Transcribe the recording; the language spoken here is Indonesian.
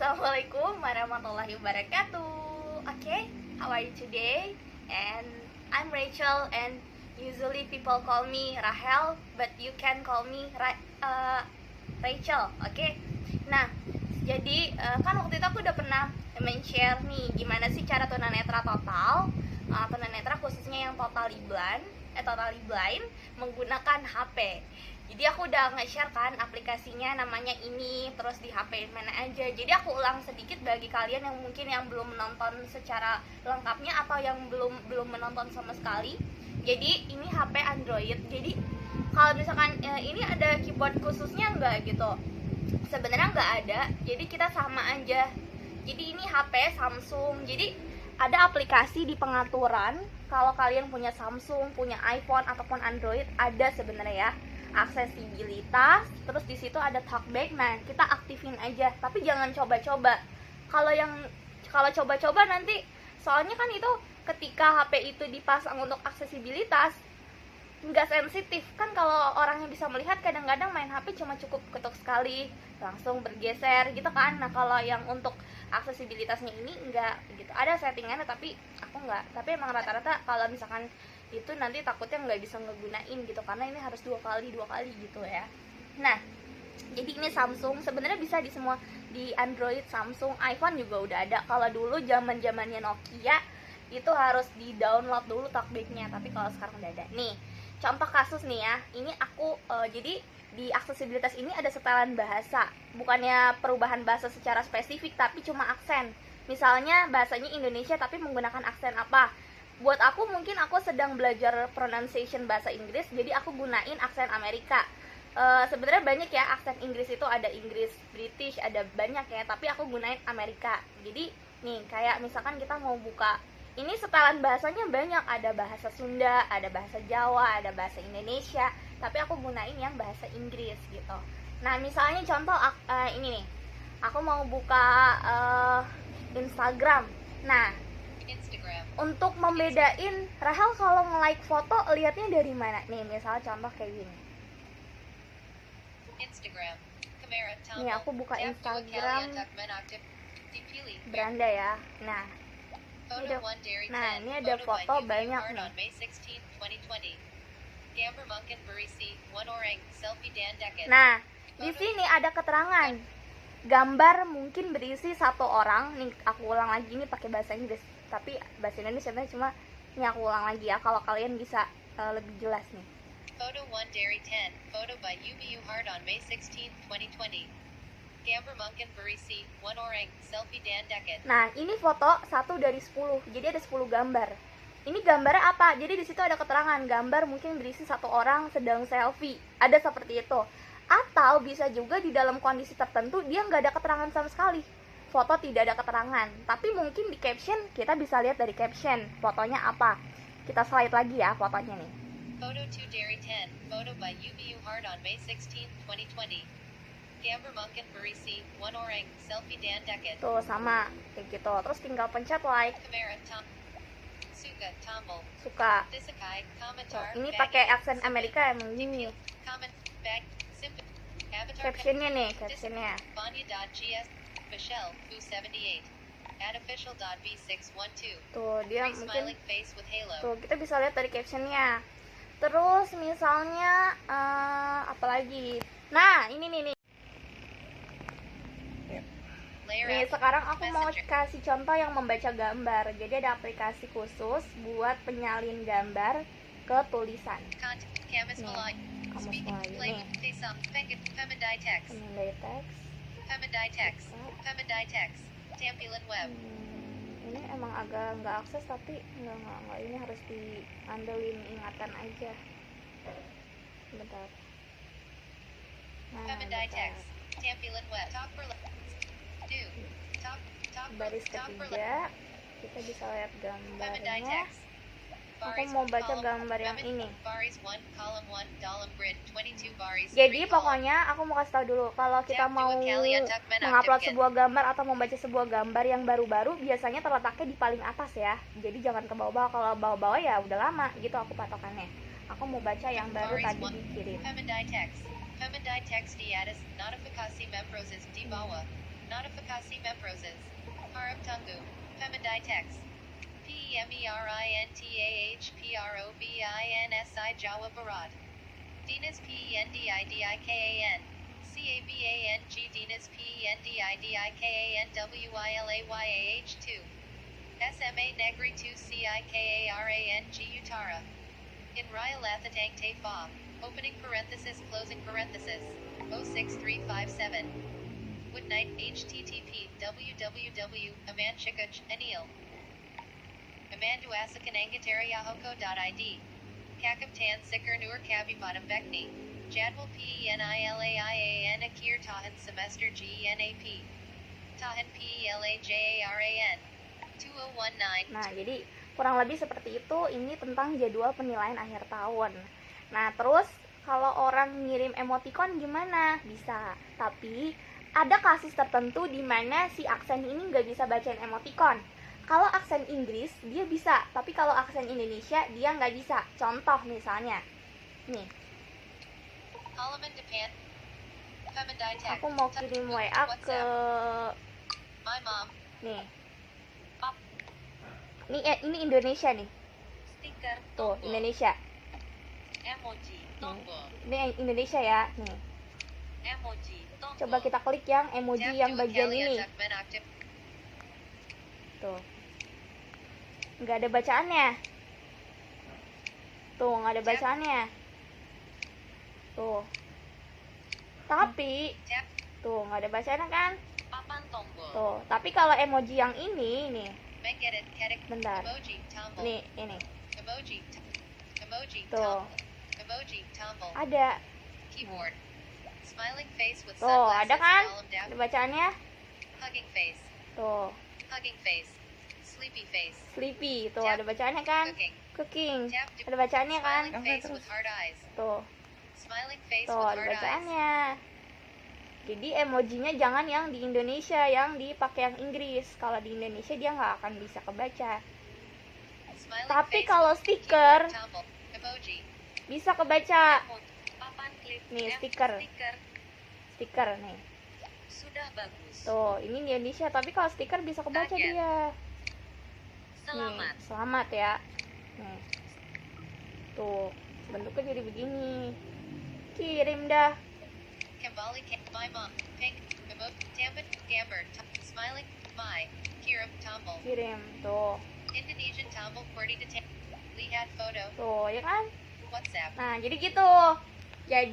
Assalamualaikum warahmatullahi wabarakatuh. Okay, how are you today? And I'm Rachel, and usually people call me Rahel, but you can call me Rachel. Okay. Nah, jadi kan waktu itu aku udah pernah men-share nih gimana sih cara tunanetra total, tunanetra khususnya yang totally blind menggunakan HP. Jadi aku udah nge-share kan aplikasinya namanya ini, terus di HP mana aja. Jadi aku ulang sedikit bagi kalian yang mungkin yang belum menonton secara lengkapnya atau yang belum menonton sama sekali. Jadi ini HP Android. Jadi kalau misalkan ini ada keyboard khususnya enggak gitu. Sebenarnya enggak ada. Jadi kita sama aja. Jadi ini HP Samsung. Jadi ada aplikasi di pengaturan. Kalau kalian punya Samsung, punya iPhone ataupun Android, ada sebenarnya ya. Aksesibilitas, terus di situ ada talkback. Nah, kita aktifin aja, tapi jangan coba-coba. Kalau coba-coba nanti, soalnya kan itu ketika HP itu dipasang untuk aksesibilitas nggak sensitif kan. Kalau orang yang bisa melihat kadang-kadang main HP cuma cukup ketuk sekali langsung bergeser gitu kan. Nah, kalau yang untuk aksesibilitasnya ini enggak gitu, ada settingannya tapi aku enggak. Tapi emang rata-rata kalau misalkan itu nanti takutnya nggak bisa ngegunain gitu, karena ini harus dua kali gitu ya. Nah, jadi ini Samsung, sebenarnya bisa di semua, di Android, Samsung, iPhone juga udah ada. Kalau dulu zamannya Nokia itu harus di download dulu talkbacknya, tapi kalau sekarang udah ada. Nih contoh kasus nih ya, ini aku jadi di aksesibilitas ini ada setelan bahasa, bukannya perubahan bahasa secara spesifik tapi cuma aksen. Misalnya bahasanya Indonesia tapi menggunakan aksen apa. Buat aku mungkin aku sedang belajar pronunciation bahasa Inggris, jadi aku gunain aksen Amerika. Sebenarnya banyak ya aksen Inggris itu, ada Inggris, British, ada banyak ya, tapi aku gunain Amerika. Jadi nih kayak misalkan kita mau buka, ini setelan bahasanya banyak, ada bahasa Sunda, ada bahasa Jawa, ada bahasa Indonesia, tapi aku gunain yang bahasa Inggris gitu. Nah, misalnya contoh ini nih, aku mau buka Instagram. Nah, untuk membedain, Rahel kalau nge-like foto lihatnya dari mana? Nih, misal contoh kayak gini. Instagram. Nih, aku buka Instagram Beranda ya. Nah, ini ada foto banyak nih. Nah, di sini ada keterangan. Gambar mungkin berisi satu orang. Nih, aku ulang lagi nih pakai bahasa Inggris, tapi bahasa Indonesia cuma ini aku ulang lagi ya, kalau kalian bisa lebih jelas nih. Photo 1 Derry 10, photo by UBU Hard on May 16, 2020. Gambar mungkin berisi 1 orang, selfie dan dekat. Nah, ini foto 1 dari 10. Jadi ada 10 gambar. Ini gambarnya apa? Jadi di situ ada keterangan, gambar mungkin berisi satu orang sedang selfie. Ada seperti itu. Atau bisa juga di dalam kondisi tertentu dia nggak ada keterangan sama sekali. Foto tidak ada keterangan, tapi mungkin di caption kita bisa lihat dari caption fotonya apa. Kita slide lagi ya fotonya nih. Photo 2 Derry 10, photo by UBU Hard on May 16, 2020. Gambar mungkin berisi 1 orang, selfie dan dekat. Tuh sama kayak gitu. Terus tinggal pencet like. Kamera suka tombol. Suka. Disukai komentar. Ini pakai aksen Amerika emang gini. Comment bag simple. Captionnya nih, captionnya. Vanya.gs Michelle 278. Adofficial.b612. Tuh dia mungkin. Smiling face with halo. Tuh kita bisa lihat dari captionnya. Terus misalnya apa lagi? Nah, ini nih. Nih, sekarang aku mau kasih contoh yang membaca gambar. Jadi ada aplikasi khusus buat penyalin gambar ke tulisan. Kamus Malay. Nih. Pemandai text. Pemandai text. Pemandai text. Tampilan web. Ini emang agak nggak akses, tapi nggak ini harus diandelin ingatan aja. Bentar. Nah, Pemandai text. Tampilan web. Baris ketiga kita bisa lihat gambarnya. Aku mau baca gambar yang ini. Jadi pokoknya aku mau kasih tahu dulu, kalau kita mau mengupload sebuah gambar atau membaca sebuah gambar yang baru-baru, biasanya terletaknya di paling atas ya. Jadi jangan ke bawah-bawah. Kalau bawah-bawah ya udah lama gitu aku patokannya. Aku mau baca yang baru tadi dikirim. Pemandai text di atas, notifikasi memproses di bawah. Notifikasi memproses. Harap tunggu. Pemandai teks. PEMERINTAHPROVINSI Jawa Barat. Dinas PENDIDIKAN. CABANG Dinas PENDIDIKAN WILAYAH2. SMA Negeri 2 CIKARANG Utara. In Raya Lathatang Te Fa. Opening parenthesis closing parenthesis. 06357. Good night http www amanchikach anil. Amanduasakanangateriahoko.id. Kakaptan Sikar Nur Kabipatam Bekni. Jadwal PENILAIAN Akir Tahan Semester GENAP. Tahan PELAJARAN. 2019. Nah, jadi kurang lebih seperti itu. Ini tentang jadwal penilaian akhir tahun. Nah, terus kalau orang ngirim emoticon gimana? Bisa, tapi ada kasus tertentu di mana si aksen ini nggak bisa bacain emoticon. Kalau aksen Inggris dia bisa, tapi kalau aksen Indonesia dia nggak bisa. Contoh misalnya, nih, Halaman depan. Pemandai teks. aku mau kirim WA ke, My mom. nih, Pop. ini Indonesia nih, Stiker. tuh Tombol. Indonesia, Emoji. Tombol. ini Indonesia ya, nih. Emoji. Tombol. Coba kita klik yang emoji Tap yang to bagian Akalia ini, Zakban aktif. tuh, nggak ada bacaannya, tuh nggak ada bacaannya, tuh, tapi Tap. tuh nggak ada bacaannya kan, Papan tombol. tuh, tapi kalau emoji yang ini nih, Mengedit ketik. bentar, Emoji. Tombol. nih ini, Emoji. Emoji. tuh, Tombol. Emoji. Tombol. ada, Keyboard. Smiling face with tuh, sunglasses. ada kan, Column down. ada bacaannya, Hugging face. tuh, Hugging face. Sleepy face. sleepy, tuh ada bacaannya kan, Cooking. cooking, Tap to ada bacaannya kan, Smiling face with hard eyes. tuh, Smiling face tuh with ada hard eyes. bacaannya. Jadi emojinya jangan yang di Indonesia, yang dipakai yang Inggris. Kalau di Indonesia dia nggak akan bisa kebaca. Smiling Tapi face kalau with stiker keyboard tombol. Emoji. bisa kebaca. Papan klip. Nih, Tap stiker. Stiker. Stiker nih. Sudah bagus. Tuh, ini di Indonesia, tapi kalau stiker bisa kebaca Kaget. dia. Selamat. Nih, selamat ya. Nih. Tuh, bentuknya jadi begini. Kirim dah. Kembali ke my mom. Pink. Emoji. Tambit. Gamber. Smiling. My. Kirim. Tombol. Kirim. Tuh. Indonesian tombol. QWERTY detain. Lihat foto. Tuh, ya kan? WhatsApp. Nah, jadi gitu. Jadi